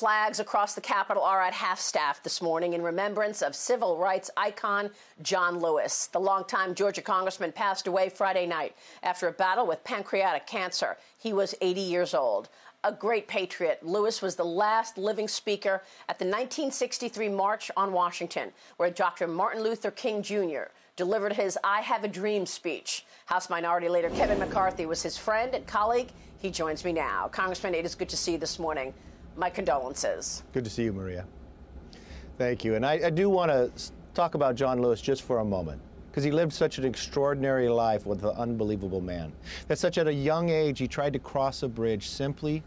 Flags across the Capitol are at half-staff this morning in remembrance of civil rights icon John Lewis. The longtime Georgia congressman passed away Friday night after a battle with pancreatic cancer. He was 80 years old. A great patriot, Lewis was the last living speaker at the 1963 March on Washington, where Dr. Martin Luther King Jr. delivered his I Have a Dream speech. House Minority Leader Kevin McCarthy was his friend and colleague. He joins me now. Congressman, it is good to see you this morning. My condolences. Good to see you, Maria. Thank you. And I do want to talk about John Lewis just for a moment, because he lived such an extraordinary life with an unbelievable man. That such at a young age, he tried to cross a bridge simply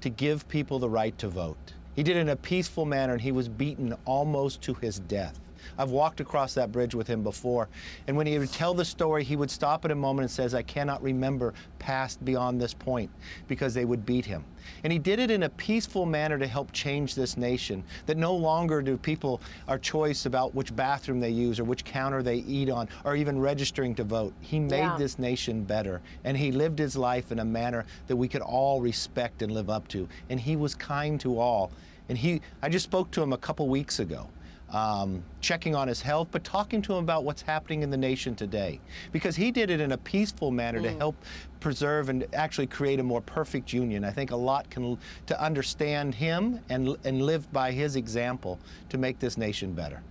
to give people the right to vote. He did it in a peaceful manner, and he was beaten almost to his death. I've walked across that bridge with him before, and when he would tell the story, he would stop at a moment and says, I cannot remember past beyond this point, because they would beat him. And he did it in a peaceful manner to help change this nation, that no longer do people our choice about which bathroom they use or which counter they eat on or even registering to vote. He made this nation better, and he lived his life in a manner that we could all respect and live up to. And he was kind to all. And I just spoke to him a couple weeks ago. Checking on his health, but talking to him about what's happening in the nation today. Because he did it in a peaceful manner to help preserve and actually create a more perfect union. I think a lot to understand him and live by his example to make this nation better.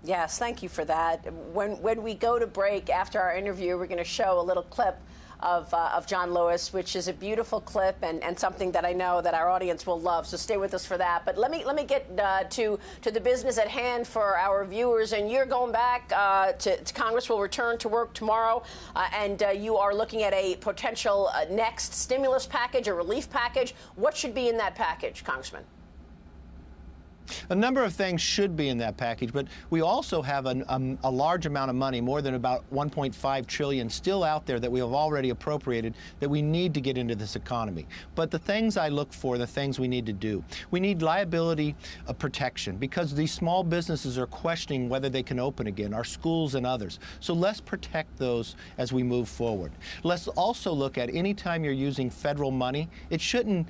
Yes, thank you for that. When we go to break after our interview, we're going to show a little clip of John Lewis, which is a beautiful clip and something that I know that our audience will love. So stay with us for that. But let me get to the business at hand for our viewers. And you're going back to Congress will return to work tomorrow, and you are looking at a potential next stimulus package, a relief package. What should be in that package, Congressman? A number of things should be in that package, but we also have a large amount of money, more than about $1.5 trillion, still out there that we have already appropriated that we need to get into this economy. But the things I look for, the things we need to do, we need liability protection, because these small businesses are questioning whether they can open again, our schools and others. So let's protect those as we move forward. Let's also look at any time you're using federal money, it shouldn't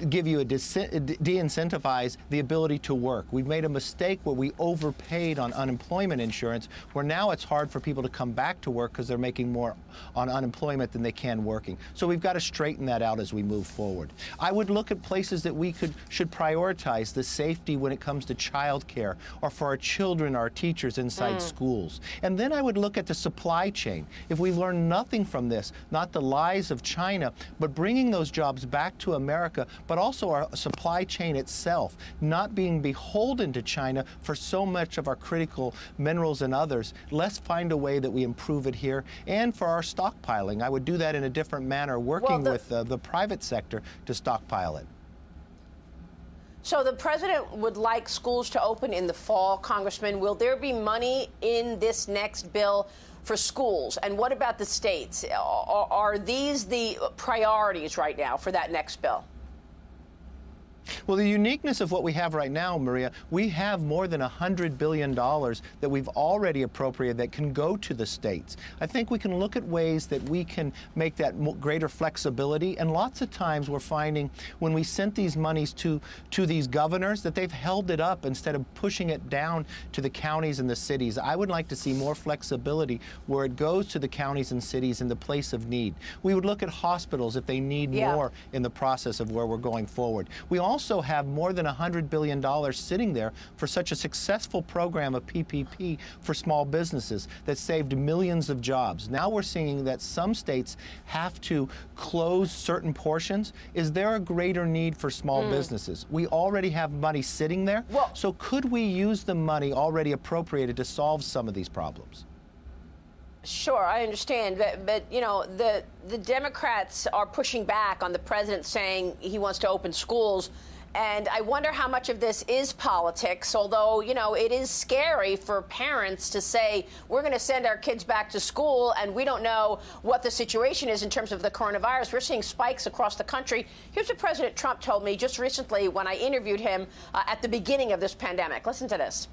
give you de-incentivize the ability to work. We've made a mistake where we overpaid on unemployment insurance, where now it's hard for people to come back to work because they're making more on unemployment than they can working. So we've got to straighten that out as we move forward. I would look at places that we should prioritize the safety when it comes to child care or for our children, our teachers inside schools. And then I would look at the supply chain. If we learn nothing from this, not the lies of China, but bringing those jobs back to America, but also our supply chain itself, not being beholden to China for so much of our critical minerals and others. Let's find a way that we improve it here. And for our stockpiling, I would do that in a different manner, working with the private sector to stockpile it. So the president would like schools to open in the fall, Congressman. Will there be money in this next bill for schools? And what about the states? Are these the priorities right now for that next bill? Well, the uniqueness of what we have right now, Maria, we have more than $100 billion that we've already appropriated that can go to the states. I think we can look at ways that we can make that greater flexibility. And lots of times we're finding when we sent these monies to these governors that they've held it up instead of pushing it down to the counties and the cities. I would like to see more flexibility where it goes to the counties and cities in the place of need. We would look at hospitals if they need more in the process of where we're going forward. We also have more than $100 billion sitting there for such a successful program of PPP for small businesses that saved millions of jobs. Now we're seeing that some states have to close certain portions. Is there a greater need for small businesses? We already have money sitting there. So could we use the money already appropriated to solve some of these problems? Sure, I understand, but you know, the Democrats are pushing back on the president saying he wants to open schools, and I wonder how much of this is politics, although, you know, it is scary for parents to say, we're going to send our kids back to school, and we don't know what the situation is in terms of the coronavirus. We're seeing spikes across the country. Here's what President Trump told me just recently when I interviewed him at the beginning of this pandemic. Listen to this.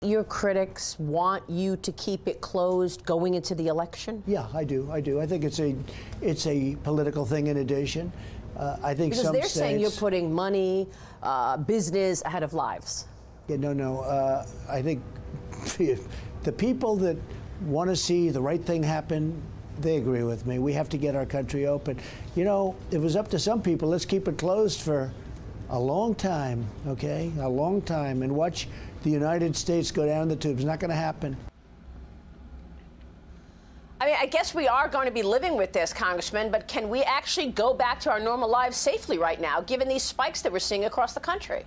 Your critics want you to keep it closed going into the election? Yeah, I do. I think it's a political thing in addition. I think because some they're states, saying you're putting money, business ahead of lives. Yeah, no. I think the people that want to see the right thing happen, they agree with me. We have to get our country open. You know, if it was up to some people, let's keep it closed for a long time, okay? A long time, and watch the United States go down the tubes. Not going to happen. I mean, I guess we are going to be living with this, Congressman, but can we actually go back to our normal lives safely right now, given these spikes that we're seeing across the country?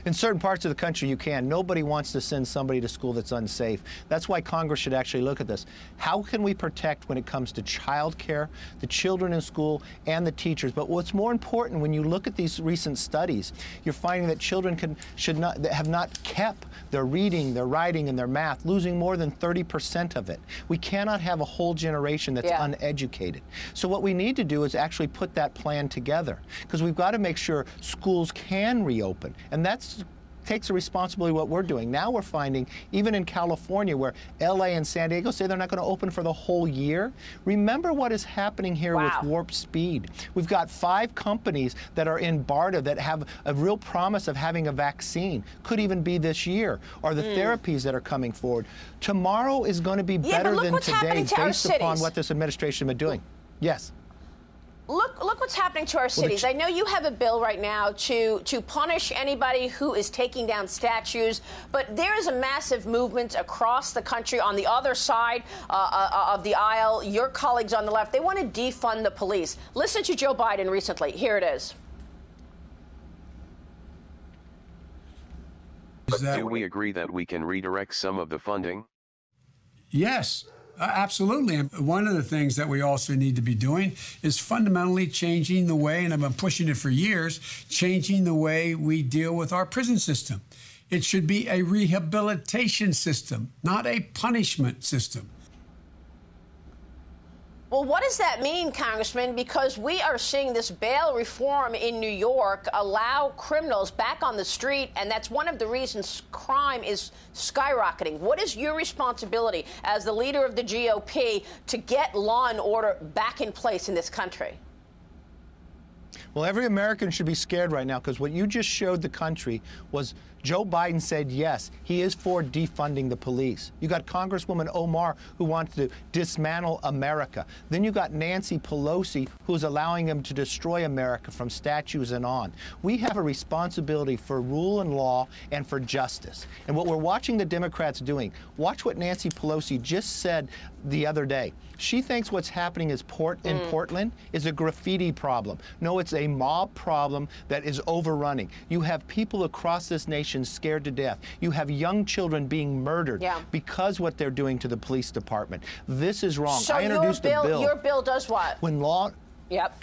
In certain parts of the country, you can. Nobody wants to send somebody to school that's unsafe. That's why Congress should actually look at this. How can we protect when it comes to child care, the children in school, and the teachers? But what's more important, when you look at these recent studies, you're finding that children have not kept their reading, their writing, and their math, losing more than 30% of it. We cannot have a whole generation that's uneducated. So what we need to do is actually put that plan together, because we've got to make sure schools can reopen. And that takes a responsibility what we're doing. Now we're finding, even in California, where LA and San Diego say they're not going to open for the whole year. Remember what is happening here with warp speed. We've got 5 companies that are in BARDA that have a real promise of having a vaccine. Could even be this year. Or the therapies that are coming forward. Tomorrow is going to be better than today based upon what this administration has been doing. Yes. Look what's happening to our cities. I know you have a bill right now to punish anybody who is taking down statues, but there is a massive movement across the country on the other side of the aisle. Your colleagues on the left, they want to defund the police. Listen to Joe Biden recently. Here it is. But do we agree that we can redirect some of the funding? Yes. Absolutely. And one of the things that we also need to be doing is fundamentally changing the way, and I've been pushing it for years, changing the way we deal with our prison system. It should be a rehabilitation system, not a punishment system. Well, what does that mean, Congressman? Because we are seeing this bail reform in New York allow criminals back on the street, and that's one of the reasons crime is skyrocketing. What is your responsibility as the leader of the GOP to get law and order back in place in this country? Well, every American should be scared right now, because what you just showed the country was Joe Biden said, yes, he is for defunding the police. You got Congresswoman Omar, who wants to dismantle America. Then you got Nancy Pelosi, who's allowing him to destroy America from statues and on. We have a responsibility for rule and law and for justice. And what we're watching the Democrats doing, watch what Nancy Pelosi just said the other day. She thinks what's happening in Portland is a graffiti problem. No, it's a mob problem that is overrunning. You have people across this nation scared to death. You have young children being murdered because what they're doing to the police department. This is wrong. So I introduced a bill. Your bill does what? When law... Yep.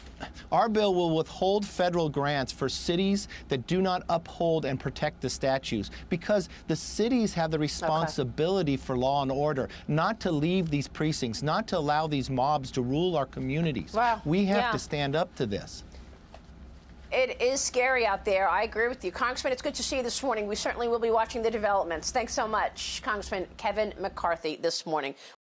Our bill will withhold federal grants for cities that do not uphold and protect the statues, because the cities have the responsibility for law and order, not to leave these precincts, not to allow these mobs to rule our communities. Wow. We have to stand up to this. It is scary out there. I agree with you. Congressman, it's good to see you this morning. We certainly will be watching the developments. Thanks so much, Congressman Kevin McCarthy, this morning.